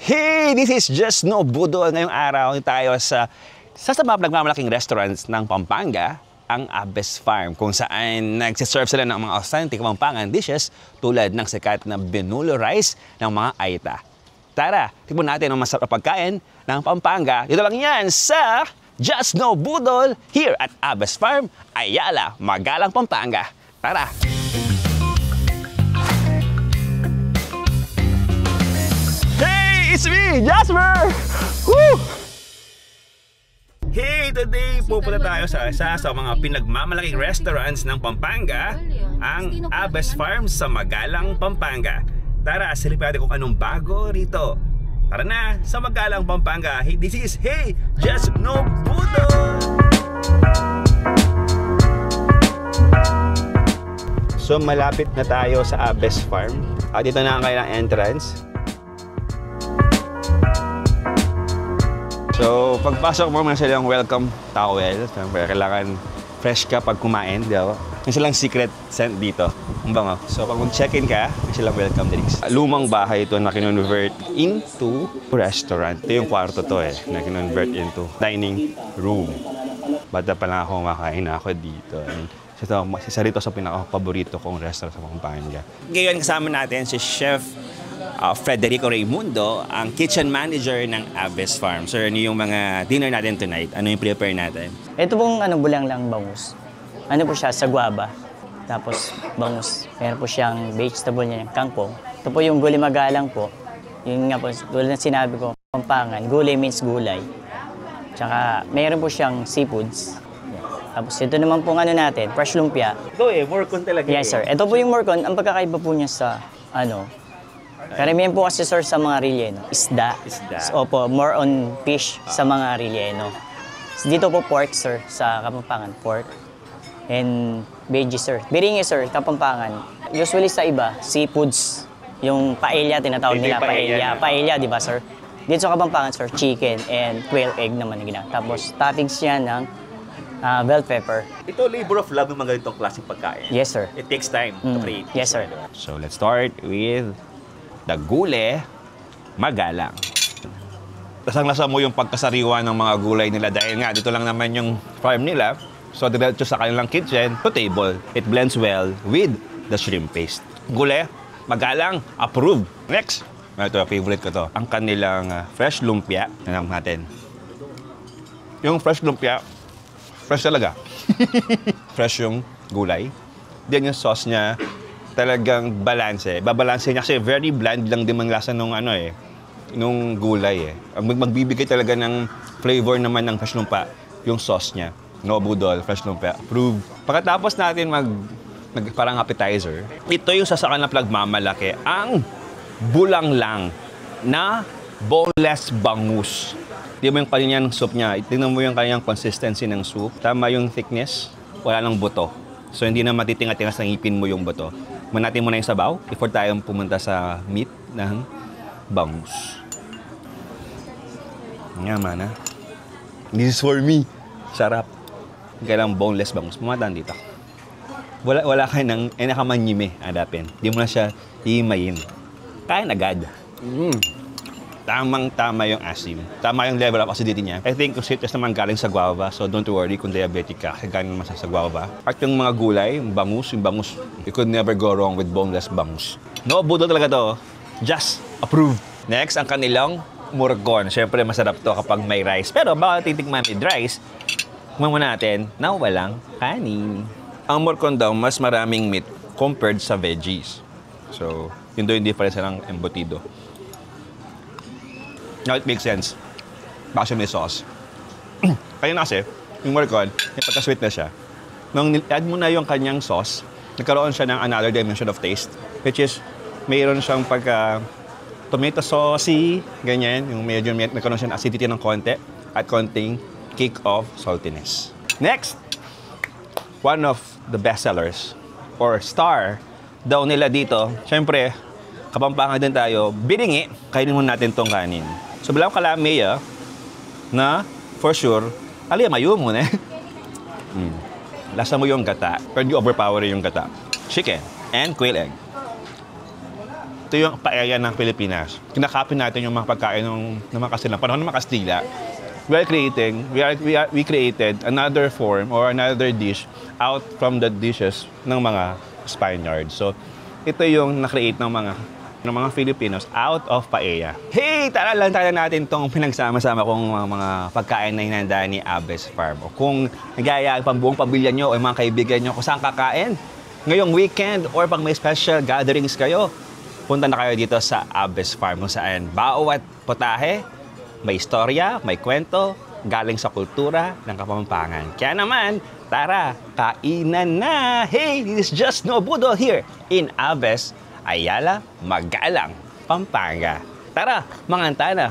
Hey! This is Just No Budol. Ngayong araw tayo sa mga nagmamalaking restaurants ng Pampanga, ang Abes Farm, kung saan nagsiserve sila ng mga authentic Pampangan dishes tulad ng sikat na binulo rice ng mga Aita. Tara, tikman natin ang masarap na pagkain ng Pampanga. Dito lang yan sa Just No Budol here at Abes Farm, Ayala, Magalang, Pampanga. Tara! It's me, Jasper! Woo! Hey! Today, pupunta tayo sa isa sa mga pinagmamalaking restaurants ng Pampanga, ang Abes Farm sa Magalang, Pampanga. Tara, silipin natin kung anong bago rito. Tara na, sa Magalang, Pampanga. Hey, this is Hey! Just No Budol! So, malapit na tayo sa Abes Farm. Dito na ang kailang entrance. So, pagpasok mo, may silang welcome towel. Siyempre, kailangan fresh ka pag kumain, di ba? May silang secret scent dito. Ang bango. So, pag mag-check-in ka, may silang welcome drinks. Lumang bahay ito na kinonvert into restaurant. Ito yung kwarto to na kinonvert into dining room. Bata pa lang ako, makain ako dito. Isa rito sa pinaka-paborito kong restaurant sa Pampanga. Ngayon, kasama natin si Chef Frederico Raimundo, ang kitchen manager ng Abes Farm. Sir, ano yung mga dinner natin tonight? Ano yung prepare natin? Ito pong bulang lang bangus. Ano po siya, sa guava. Tapos bangus. Meron po siyang vegetable niya, kangkong. Ito po yung gulay magalang po. Yun nga po, tulad na sinabi ko, Pampangan. Gulay means gulay. Tsaka meron po siyang seafoods. Tapos ito naman pong natin, fresh lumpia. Ito morcon talaga. Yes, sir. Ito po yung morcon. Ang pagkakaiba po niya sa karamihan po kasi sir sa mga relleno, isda. So, opo, more on fish sa mga relleno. Dito po pork sir, sa Kapampangan, pork. And veggie sir. Biringi sir, Kapampangan. Usually sa iba, seafoods. Yung paella, tinatawag nila paella. Paella, di ba sir? Dito sa Kapampangan sir, chicken and quail egg naman yung ginagawa. Tapos toppings niya ng bell pepper. Ito labor of love ng mga ganitong klaseng pagkain. Yes sir. It takes time to create. Yes sir. So let's start with the gulay magalang. Lasang-lasa mo yung pagkasariwa ng mga gulay nila dahil nga dito lang naman yung farm nila. So diretso sa kanilang kitchen to table. It blends well with the shrimp paste. Gulay magalang, approved. Next, ito favorite ko to. Ang kanilang fresh lumpia. Tingnan natin. Yung fresh lumpia, fresh talaga. Fresh yung gulay. Then yung sauce niya, talagang balanse. Babalanse niya kasi very bland lang din ang lasa nung nung gulay Magbibigay talaga ng flavor naman ng fresh lumpia yung sauce niya. No budol, fresh lumpia, approved. Pagkatapos natin parang appetizer, ito yung sasakan na plagmamalaki, ang bulang lang na boneless bangus. Tingnan mo yung kanyang soup niya. Tingnan mo yung kanyang consistency ng soup. Tama yung thickness, wala nang buto. So hindi na matitinga-tingas ng ngipin mo yung buto. Manatin mo na yung sabaw before tayo pumunta sa meat ng bangus. Nga man This is for me. Sarap. Kailang boneless bangus. Pumataan dito. Wala ka ng nakamanyime adapin. Hindi mo na siya himayin. Kain agad. Tamang-tama yung asim. Tama yung level of acidity niya. I think yung sweetness naman galing sa guava. So don't worry kung diabetic ka kasi galing naman sa guava. At yung mga gulay, yung bangus, you could never go wrong with boneless bangus. No, budol talaga to. Just approved. Next, ang kanilang morcon. Siyempre, masarap to kapag may rice. Pero baka titikman with rice, kumama natin na walang kanin. Ang morcon daw, mas maraming meat compared sa veggies. So, yun daw yung difference ng embutido. Now, it makes sense. Baka siya may sauce. Kaya na kasi, yung morcon, may pagka-sweet na siya. Nung add mo na yung kanyang sauce, nagkaroon siya ng another dimension of taste, which is, mayroon siyang pagka tomato saucy, ganyan. Yung medyo nagkaroon siya ng acidity ng konti at konting kick of saltiness. Next, one of the best sellers or star daw nila dito. Siyempre, Kapampangan din tayo, biringi, kainin mo natin tong kanin. So, bilang kalami na, for sure, mayo muna Lasa mo yung gata, pero di overpower yung gata. Chicken and quail egg. Ito yung paella ng Pilipinas. Kinakopy natin yung mga pagkain ng mga Kastila, panahon ng mga Kastila. We created another form or another dish out from the dishes ng mga Spaniards. So, ito yung na-create ng mga Filipinos out of paella. Hey! Tara lang tayo natin itong pinagsama-sama kong mga pagkain na hinanda ni Abes Farm. O kung nagaya ang buong pamilya nyo o mga kaibigan nyo kung saan kakain, ngayong weekend or pag may special gatherings kayo, punta na kayo dito sa Abes Farm kung saan bawat potahe, may istorya, may kwento, galing sa kultura ng Kapampangan. Kaya naman, tara, kainan na! Hey, this is Just No Budol here in Abes, Ayala, Magalang, Pampanga. Tara, manganta na!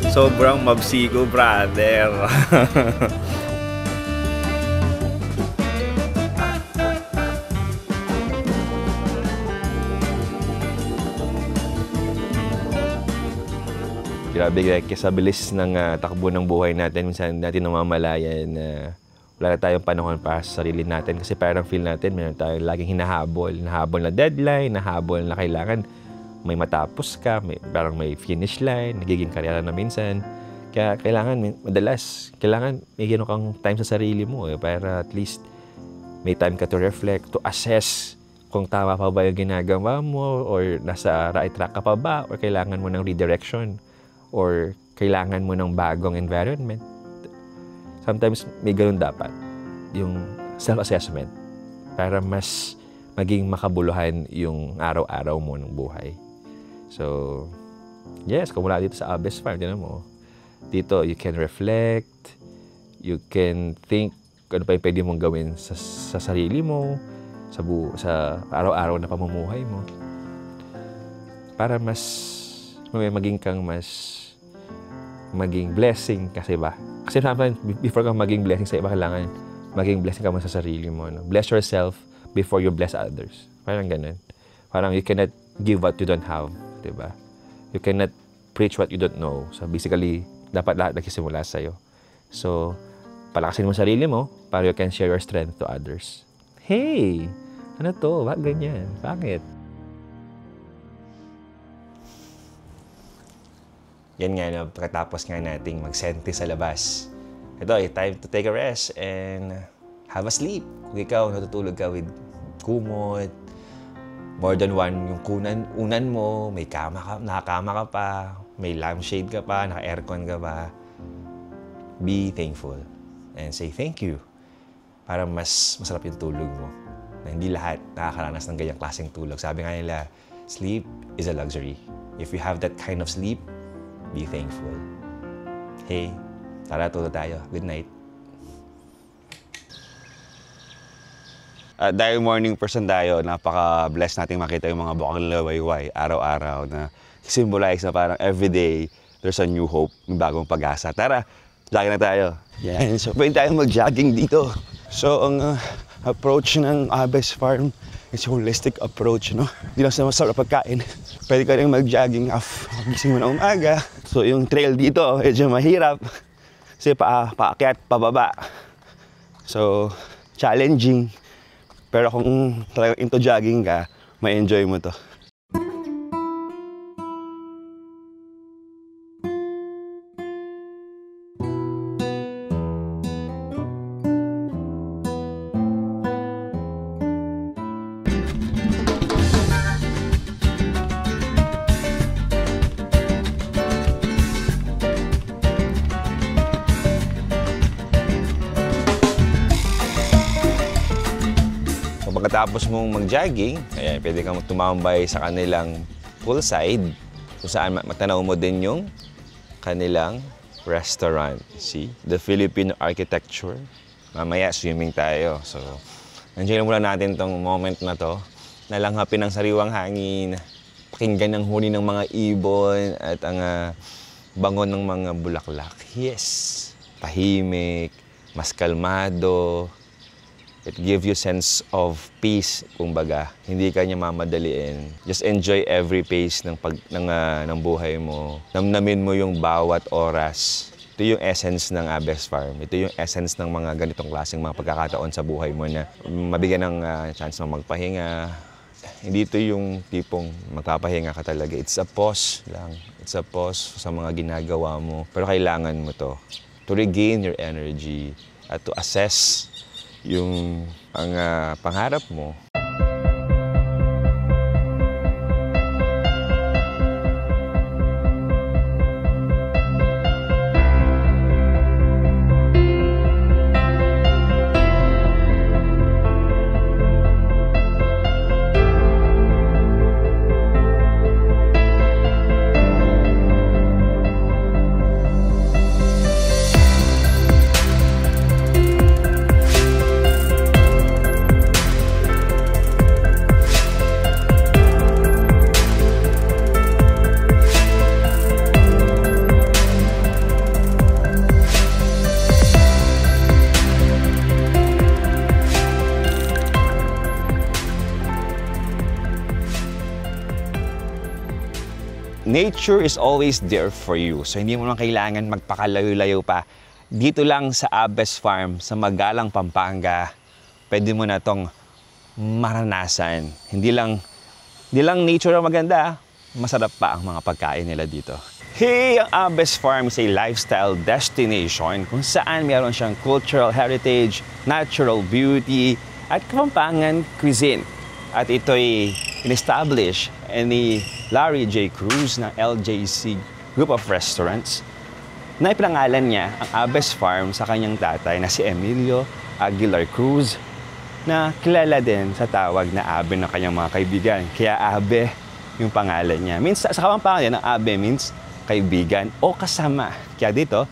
Sobrang mabsigo, brother. Grabe, sa bilis ng takbo ng buhay natin, minsan natin namamalayan na wala na tayong panahon para sa sarili natin kasi parang feel natin meron tayong laging hinahabol na deadline, nahabol na kailangan may matapos ka, parang may finish line, nagiging karera na minsan. Kaya madalas, may gano'n kang time sa sarili mo para at least may time ka to reflect, to assess kung tama pa ba yung ginagawa mo or nasa right track ka pa ba or kailangan mo ng redirection or kailangan mo ng bagong environment. Sometimes may ganun dapat, yung self-assessment para mas maging makabuluhan yung araw-araw mo ng buhay. So, yes, kung wala dito sa Abes Farm, tinan mo, dito you can reflect, you can think ano pa yung pwede mong gawin sa sarili mo, sa araw-araw na pamumuhay mo. Para maging blessing kasi ba? Kasi sometimes, before kang maging blessing sa iba, kailangan maging blessing ka mo sa sarili mo. No? Bless yourself before you bless others. Parang ganun. Parang you cannot give what you don't have, diba? You cannot preach what you don't know. So basically, dapat lahat nagsisimula sa'yo. So, palakasin mo sarili mo para you can share your strength to others. Hey! Ano to? Bakit ganyan? Bakit? Yan nga, no, pagkatapos nga nating magsenti sa labas. Ito, time to take a rest and have a sleep. Kung ikaw, natutulog ka with kumot, more than one yung unan mo, may nakakama ka pa, may lampshade ka pa, naka-aircon ka pa, be thankful and say thank you para mas masarap yung tulog mo. Na hindi lahat nakakaranas ng ganyang klaseng tulog. Sabi nga nila, sleep is a luxury. If you have that kind of sleep, be thankful. Hey, tara, tulog tayo. Good night. Dahil morning person tayo, napaka-blessed natin makita yung mga bukang lawayway araw-araw na symbolize na parang everyday there's a new hope, may bagong pag-asa. Tara, jogging na tayo. Yan, so pwede tayong mag-jogging dito. So, ang approach ng Abes Farm is a holistic approach, no? Hindi lang sa masarap pagkain. Pwede ka rin mag-jogging gising mo na umaga. So, yung trail dito, medyo mahirap. Kasi paakyat, pababa. So, challenging. Pero kung talagang into jogging ka, ma-enjoy mo to. Pagkatapos mong mag-jogging, pwede kang tumambay sa kanilang poolside kung saan matanaw mo din yung kanilang restaurant. See? The Filipino architecture. Mamaya, swimming tayo. So, nandiyan muna natin tong moment na to. Nalanghapin ng sariwang hangin, pakinggan ng huni ng mga ibon at ang bangon ng mga bulaklak. Yes! Tahimik, mas kalmado. It gives you sense of peace, kumbaga. Hindi ka niya mamadaliin. Just enjoy every pace ng buhay mo. Namnamin mo yung bawat oras Ito yung essence ng Abes Farm. Ito yung essence ng mga ganitong klaseng mga pagkakataon sa buhay mo na mabigyan ng chance na magpahinga. Hindi ito yung tipong magpapahinga ka talaga. It's a pause lang. It's a pause sa mga ginagawa mo. Pero kailangan mo to regain your energy at to assess yung ang pangarap mo. Nature is always there for you. So hindi mo naman kailangan magpakalayo-layo pa. Dito lang sa Abes Farm, sa Magalang, Pampanga, pwede mo na tong maranasan. Hindi lang nature ang maganda, masarap pa ang mga pagkain nila dito. Hey! Ang Abes Farm is a lifestyle destination kung saan meron siyang cultural heritage, natural beauty, at Kapampangan cuisine. At ito'y in-establish ni Larry J. Cruz ng LJC Group of Restaurants na ipinangalan niya ang Abes Farm sa kanyang tatay na si Emilio Aguilar Cruz na kilala din sa tawag na Abe ng kanyang mga kaibigan. Kaya Abe yung pangalan niya. Means, sa Kapampangan din, ang Abe means kaibigan o kasama. Kaya dito,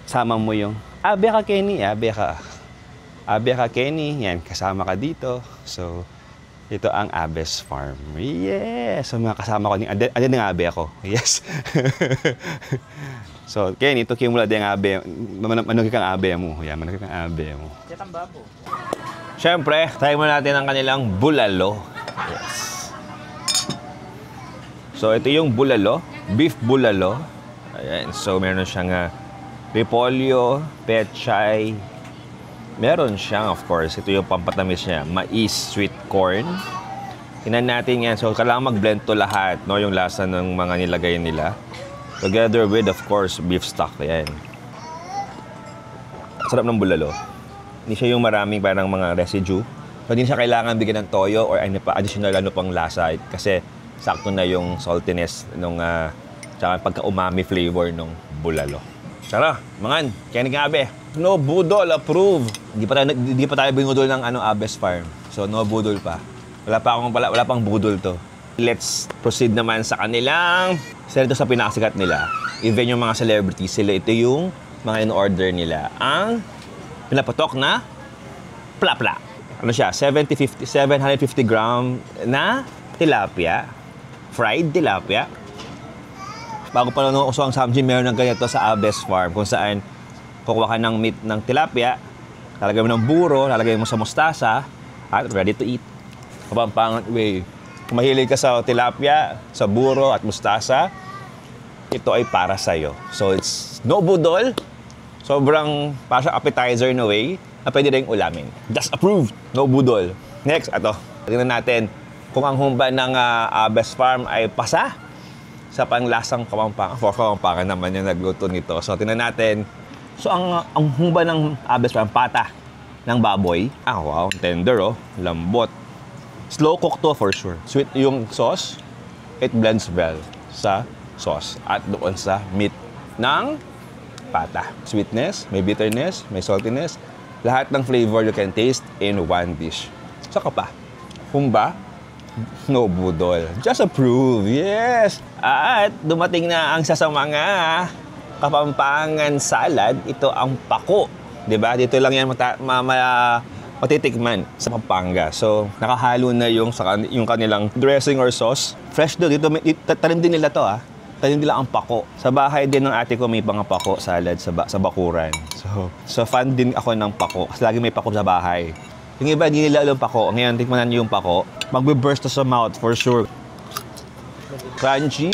sama mo yung Abe ka Kenny, Abe ka Kenny, yan, kasama ka dito. So, ito ang Abes Farm. Yes! So, mga kasama ko, andyan ng Abe ako. Yes! So, Kenny, ito kimula din ang Abe. Manugin kang Abe mo. Yan, manugin kang Abe mo. Yatang babo. Siyempre, try mo natin ang kanilang bulalo. Yes. So, ito yung bulalo. Beef bulalo. Ayan. So, meron siyang repolyo, pechay. Meron siyang, of course, ito yung pampatamis niya, mais, sweet corn. Tingnan natin yan. So, kailangan mag-blend to lahat, no? Yung lasa ng mga nilagay nila. Together with, of course, beef stock. Ayan. Sarap ng bulalo. Hindi siya yung maraming parang mga residue. So, hindi siya kailangan bigyan ng toyo or ano pa, additional ano pang lasa. Kasi sakto na yung saltiness nung tsaka pagka-umami flavor ng bulalo. Tara, mangan, Kenny Abe. No budol, approve. Hindi pa tayo binudol ng Abes Farm. So no budol pa. Wala pang budol to. Let's proceed naman sa kanilang. Isa ito sa pinakasikat nila. Even yung mga celebrities, sila ito yung mga in-order nila. Ang pinapatok na plapla. Ano siya? 750 gram na tilapia. Fried tilapia. Bago pa lang uso ang Samjin, meron ng ganito sa Abes Farm kung saan kukuha ka ng meat ng tilapia, lalagay mo ng buro, lalagay mo sa mustasa, at ready to eat. Kapampangan way. Kung mahilig ka sa tilapia, sa buro at mustasa, ito ay para sa'yo. So it's no budol, sobrang parang appetizer na way na pwede rin ulamin. Just approved, no budol. Next, ito. Tingnan natin kung ang humba ng Abes Farm ay pasa sa panglasang Kapampangan. For Kapampangan naman yung nagluto nito. So, tingnan natin. So, ang humba ng Abes Farm, pata ng baboy. Ah, wow. Tender, oh. Lambot. Slow cook to for sure. Sweet yung sauce. It blends well sa sauce at doon sa meat ng pata. Sweetness, may bitterness, may saltiness. Lahat ng flavor you can taste in one dish. Saka pa, humba, no budol. Just approve, yes! At dumating na ang sa mga Kapampangan salad. Ito ang pako. Diba? Dito lang yan matitikman sa Pampanga. So, nakahalo na yung kanilang dressing or sauce. Fresh doon. Dito, tanim din nila to, Tanim nila ang pako. Sa bahay din ng ate ko may mga pako salad sa bakuran. So fan din ako ng pako. Kasi lagi may pako sa bahay. Yung iba, hindi nila alam pako. Ngayon, tikmanan niyo yung pako. Magbe-burst to sa mouth for sure. Crunchy.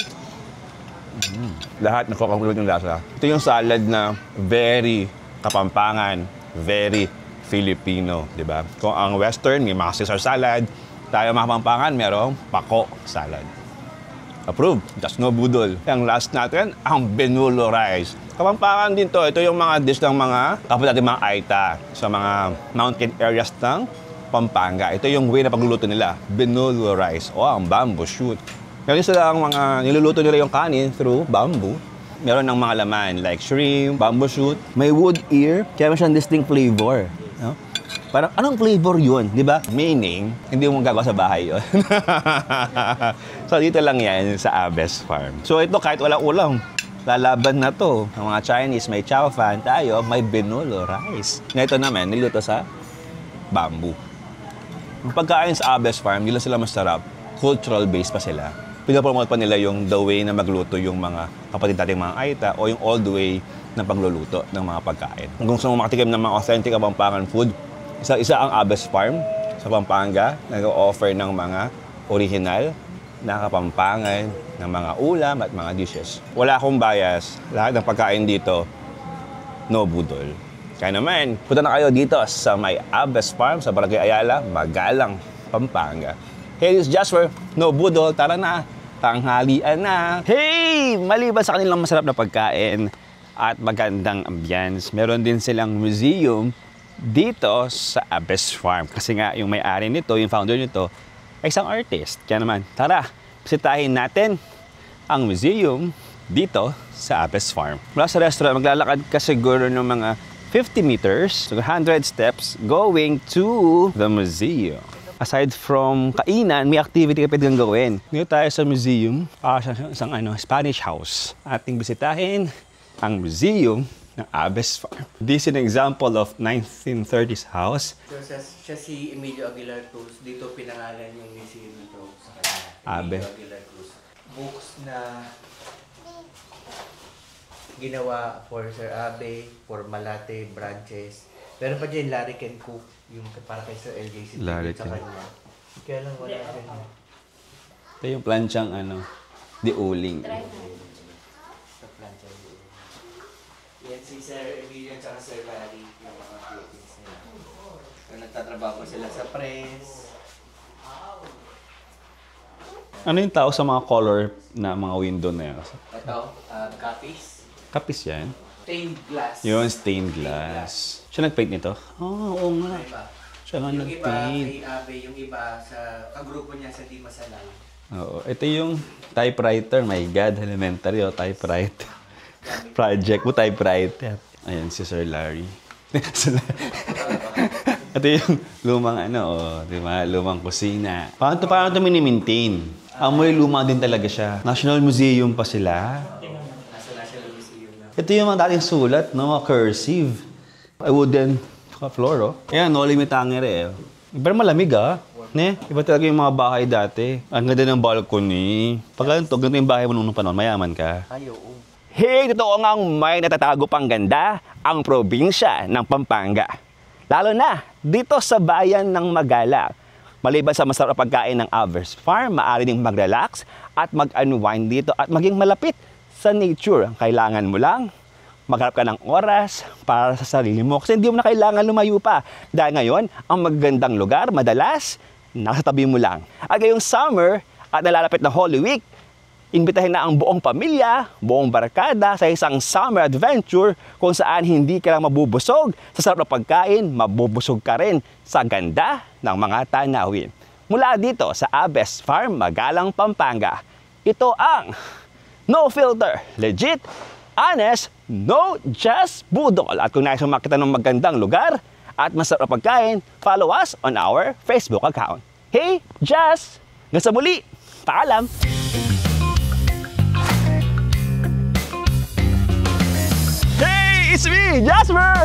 Lahat nagkakulot yung lasa. Ito yung salad na very Kapampangan, very Filipino, di ba? Kung ang Western, may mga Caesar salad, tayo mga Kapampangan, merong pako salad. Approved. Just no budol. Ang last natin, ang Benulo rice. Kapampangan din to. Ito yung mga dish ng mga kapatid natin mga Aita sa mga mountain areas ng Pampanga. Ito yung way na pagluluto nila. Benulo rice. O, ang bamboo shoot. Meron sila ang mga niluluto nila yung kanin through bamboo. Meron ng mga laman like shrimp, bamboo shoot. May wood ear. Kaya may siyang distinct flavor. No? Parang, anong flavor yun? Di ba? Meaning, hindi mo gagawa sa bahay yun. So, dito lang yan sa Abes Farm. So, ito kahit walang ulam, lalaban na to. Ang mga Chinese, may chow fan. Tayo, may Benulo rice. Ito naman, niluto sa bamboo. Ang pagkain sa Abes Farm, nila sila masarap. Cultural base pa sila. Pinapromote pa nila yung the way na magluto yung mga kapatid nating mga Aita o yung all the way ng pagluluto ng mga pagkain. Kung gusto mo makatikim ng mga authentic Kapampangan food, isa ang Abes Farm sa Pampanga, nag-offer ng mga original na Kapampangan, ng mga ulam at mga dishes. Wala akong bias. Lahat ng pagkain dito, no budol. Kaya naman, punta na kayo dito sa may Abes Farm sa Barangay Ayala, Magalang, Pampanga. Hey, this is Jasper. No budol. Tara na. Tanghalian na. Hey! Maliban sa kanilang masarap na pagkain at magandang ambience, meron din silang museum dito sa Abes Farm. Kasi nga, yung may-ari nito, yung founder nito, ay isang artist. Kaya naman, tara, bisitahin natin ang museum dito sa Abes Farm. Mula sa restaurant, maglalakad ka siguro ng mga 50 meters, so 100 steps, going to the museum. Aside from kainan, may activity ka pwedeng gawin. Ngayon tayo sa museum, isang Spanish house. Ating bisitahin ang museum ng Abes Farm. This is an example of 1930s house. So, siya si Emilio Aguilar Cruz. Dito pinangalan yung museum nito sa kanya. Abe. Emilio Aguilar Cruz. Books na ginawa for Sir Abe, for Malate, branches. Pero pa dyan, Larry Ken Cook, yung para kay Sir LJ Larry sa Ken. kanya. Kaya lang wala rin. Ito yung planchang di uling. Sa plancha. Yan si Sir Emilio at Sir Larry, yung mga Philippines nila. So, nagtatrabaho sila sa press. Ano yung tao sa mga color na mga window na yun? Ito, copies. Kapis yan? Stained glass. Yun, stained glass. Siya nag-paint nito? Oo nga. Diba? Siya nga Yung iba nag-paint. kay Abe, yung iba sa kagrupo niya sa Di Masalay. Oo. Ito yung typewriter. My God, elementary typewriter. Project mo, typewriter. Ayan, si Sir Larry. Ito yung lumang di ba? Lumang kusina. Paano ito mini-maintain? Amoy luma din talaga siya. National Museum pa sila. Nasa National Museum na. Ito yung mga dating sulat, no? Mga cursive. A wooden floor, oh. Ayan, no limit hanger eh. Pero malamig, ah. Ne? Iba talaga yung mga bahay dati. Ang ganda ng balcony. Pag ganito yung bahay mo nung panahon, mayaman ka. Ay, oo. Hey, totoo ngang may natatago pang ganda ang probinsya ng Pampanga. Lalo na dito sa bayan ng Magalang. Maliban sa masarap na pagkain ng Abes Farm, maaari ding mag-relax at mag-unwind dito at maging malapit sa nature. Ang kailangan mo lang, magharap ka ng oras para sa sarili mo. Kasi hindi mo na kailangan lumayo pa. Dahil ngayon, ang magagandang lugar, madalas, nasa tabi mo lang. At ngayong summer at nalalapit na Holy Week, imbitahin na ang buong pamilya, buong barkada sa isang summer adventure kung saan hindi ka lang mabubusog sa sarap na pagkain, mabubusog ka rin sa ganda ng mga tanawin. Mula dito sa Abes Farm, Magalang, Pampanga, ito ang No Filter, Legit, Honest, No Just Budol. At kung nais mo makita ng magandang lugar at masarap na pagkain, follow us on our Facebook account. Hey, Just! Hanggang sa muli, paalam! It's me, Jasper!